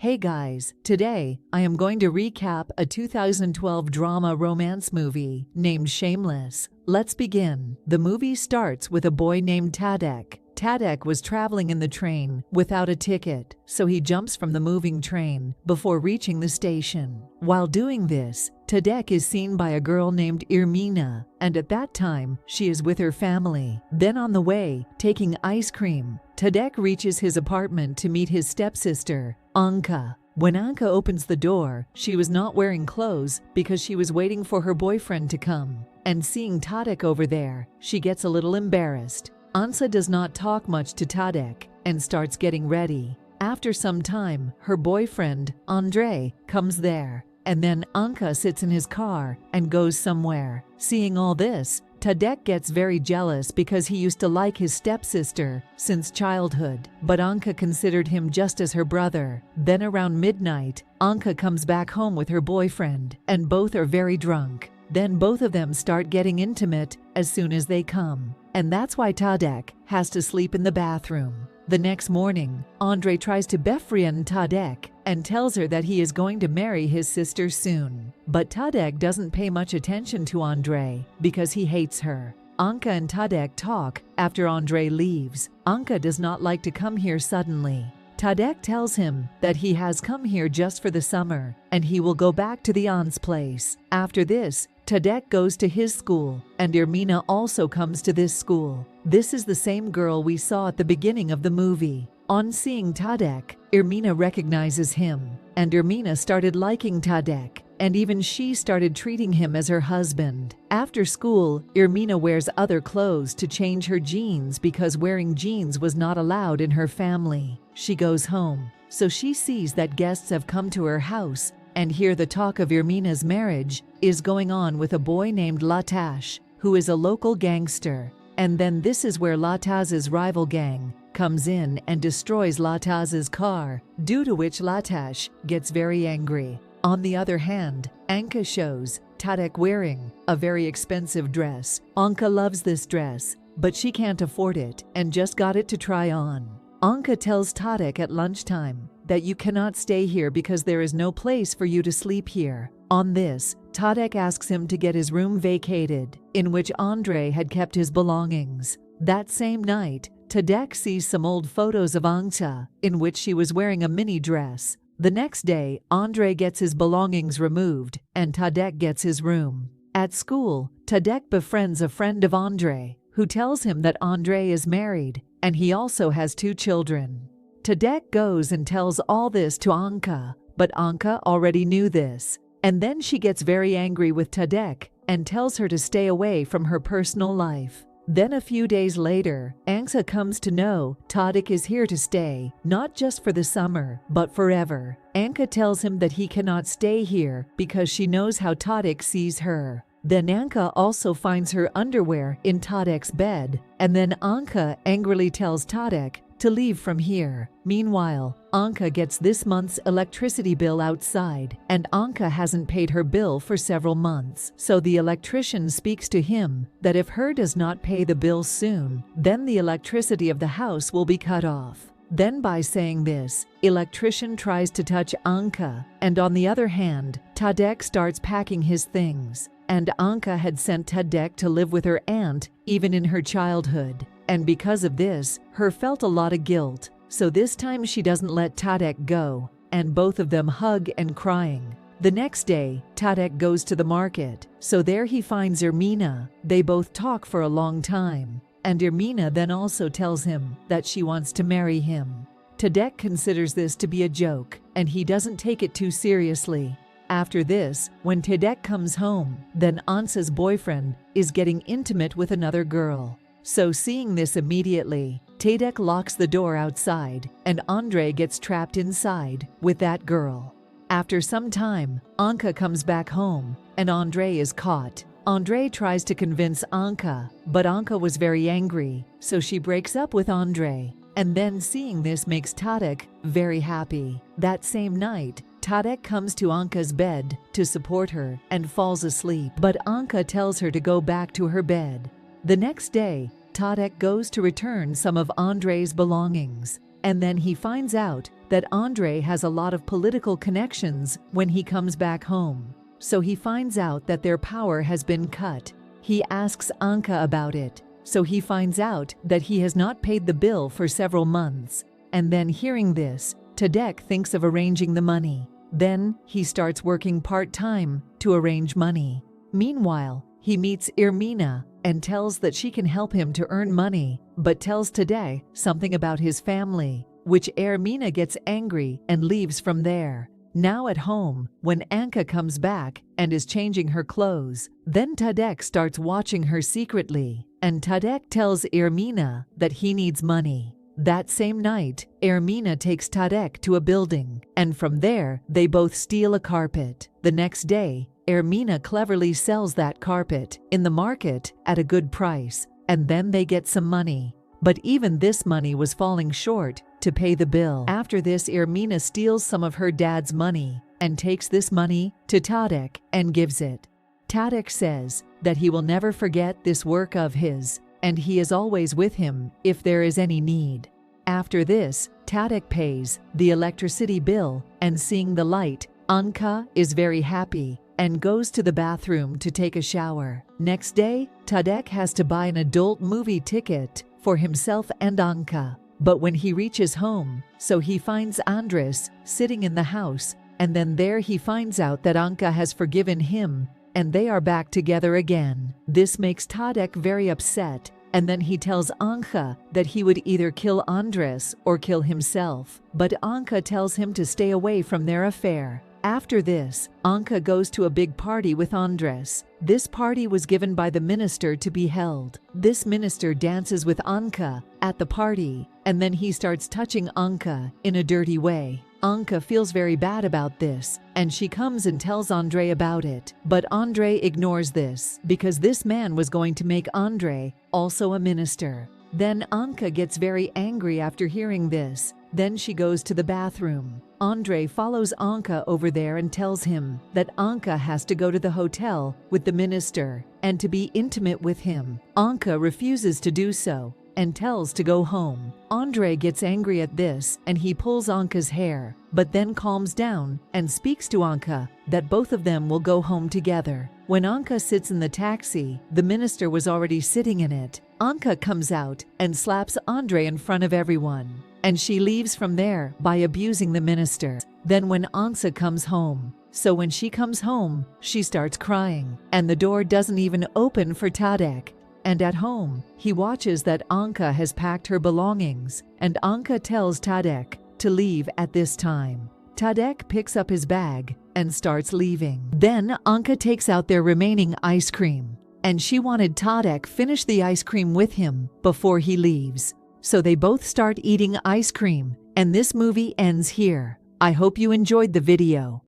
Hey guys, today I am going to recap a 2012 drama romance movie named Shameless. Let's begin. The movie starts with a boy named Tadek. Tadek was traveling in the train without a ticket, so he jumps from the moving train before reaching the station. While doing this, Tadek is seen by a girl named Irmina, and at that time, she is with her family. Then on the way, taking ice cream, Tadek reaches his apartment to meet his stepsister, Anka. When Anka opens the door, she was not wearing clothes because she was waiting for her boyfriend to come. And seeing Tadek over there, she gets a little embarrassed. Ansa does not talk much to Tadek and starts getting ready. After some time, her boyfriend, Andre, comes there, and then Anka sits in his car and goes somewhere. Seeing all this, Tadek gets very jealous because he used to like his stepsister since childhood, but Anka considered him just as her brother. Then around midnight, Anka comes back home with her boyfriend, and both are very drunk. Then both of them start getting intimate as soon as they come. And that's why Tadek has to sleep in the bathroom. The next morning, Andre tries to befriend Tadek and tells her that he is going to marry his sister soon. But Tadek doesn't pay much attention to Andre because he hates her. Anka and Tadek talk after Andre leaves. Anka does not like to come here suddenly. Tadek tells him that he has come here just for the summer and he will go back to the aunt's place. After this, Tadek goes to his school, and Irmina also comes to this school. This is the same girl we saw at the beginning of the movie. On seeing Tadek, Irmina recognizes him, and Irmina started liking Tadek, and even she started treating him as her husband. After school, Irmina wears other clothes to change her jeans because wearing jeans was not allowed in her family. She goes home, so she sees that guests have come to her house, and here the talk of Irmina's marriage is going on with a boy named Latash, who is a local gangster. And then this is where Lataz's rival gang comes in and destroys Lataz's car, due to which Latash gets very angry. On the other hand, Anka shows Tadek wearing a very expensive dress. Anka loves this dress, but she can't afford it and just got it to try on. Anka tells Tadek at lunchtime that you cannot stay here because there is no place for you to sleep here. On this, Tadek asks him to get his room vacated, in which Andre had kept his belongings. That same night, Tadek sees some old photos of Anka, in which she was wearing a mini dress. The next day, Andre gets his belongings removed, and Tadek gets his room. At school, Tadek befriends a friend of Andre, who tells him that Andre is married, and he also has 2 children. Tadek goes and tells all this to Anka, but Anka already knew this. And then she gets very angry with Tadek and tells her to stay away from her personal life. Then a few days later, Anka comes to know Tadek is here to stay, not just for the summer, but forever. Anka tells him that he cannot stay here because she knows how Tadek sees her. Then Anka also finds her underwear in Tadek's bed, and then Anka angrily tells Tadek to leave from here. Meanwhile, Anka gets this month's electricity bill outside, and Anka hasn't paid her bill for several months. So the electrician speaks to him that if her does not pay the bill soon, then the electricity of the house will be cut off. Then by saying this, electrician tries to touch Anka, and on the other hand, Tadek starts packing his things. And Anka had sent Tadek to live with her aunt even in her childhood. And because of this, her felt a lot of guilt. So this time she doesn't let Tadek go, and both of them hug and crying. The next day, Tadek goes to the market, so there he finds Irmina. They both talk for a long time, and Irmina then also tells him that she wants to marry him. Tadek considers this to be a joke, and he doesn't take it too seriously. After this, when Tadek comes home, then Ansa's boyfriend is getting intimate with another girl. So seeing this immediately, Tadek locks the door outside, and Andre gets trapped inside with that girl. After some time, Anka comes back home, and Andre is caught. Andre tries to convince Anka, but Anka was very angry, so she breaks up with Andre. And then seeing this makes Tadek very happy. That same night, Tadek comes to Anka's bed to support her and falls asleep, but Anka tells her to go back to her bed. The next day, Tadek goes to return some of Andre's belongings. And then he finds out that Andre has a lot of political connections when he comes back home. So he finds out that their power has been cut. He asks Anka about it. So he finds out that he has not paid the bill for several months. And then hearing this, Tadek thinks of arranging the money. Then he starts working part-time to arrange money. Meanwhile, he meets Irmina and tells that she can help him to earn money, but tells Tadek something about his family, which Irmina gets angry and leaves from there. Now at home, when Anka comes back and is changing her clothes, then Tadek starts watching her secretly, and Tadek tells Irmina that he needs money. That same night, Irmina takes Tadek to a building, and from there, they both steal a carpet. The next day, Irmina cleverly sells that carpet in the market at a good price, and then they get some money. But even this money was falling short to pay the bill. After this, Irmina steals some of her dad's money and takes this money to Tadek and gives it. Tadek says that he will never forget this work of his, and he is always with him if there is any need. After this, Tadek pays the electricity bill, and seeing the light, Anka is very happy and goes to the bathroom to take a shower. Next day, Tadek has to buy an adult movie ticket for himself and Anka. But when he reaches home, so he finds Andres sitting in the house, and then there he finds out that Anka has forgiven him, and they are back together again. This makes Tadek very upset, and then he tells Anka that he would either kill Andres or kill himself, but Anka tells him to stay away from their affair. After this, Anka goes to a big party with Andres. This party was given by the minister to be held. This minister dances with Anka at the party, and then he starts touching Anka in a dirty way. Anka feels very bad about this, and she comes and tells Andre about it. But Andre ignores this, because this man was going to make Andre also a minister. Then Anka gets very angry after hearing this. Then she goes to the bathroom. Andre follows Anka over there and tells him that Anka has to go to the hotel with the minister and to be intimate with him. Anka refuses to do so and tells to go home. Andre gets angry at this and he pulls Anka's hair, but then calms down and speaks to Anka that both of them will go home together. When Anka sits in the taxi, the minister was already sitting in it. Anka comes out and slaps Andre in front of everyone, and she leaves from there by abusing the minister. Then when Anka comes home, so when she comes home, she starts crying, and the door doesn't even open for Tadek. And at home, he watches that Anka has packed her belongings, and Anka tells Tadek to leave at this time. Tadek picks up his bag and starts leaving. Then Anka takes out their remaining ice cream, and she wanted Tadek finish the ice cream with him before he leaves. So they both start eating ice cream, and this movie ends here. I hope you enjoyed the video.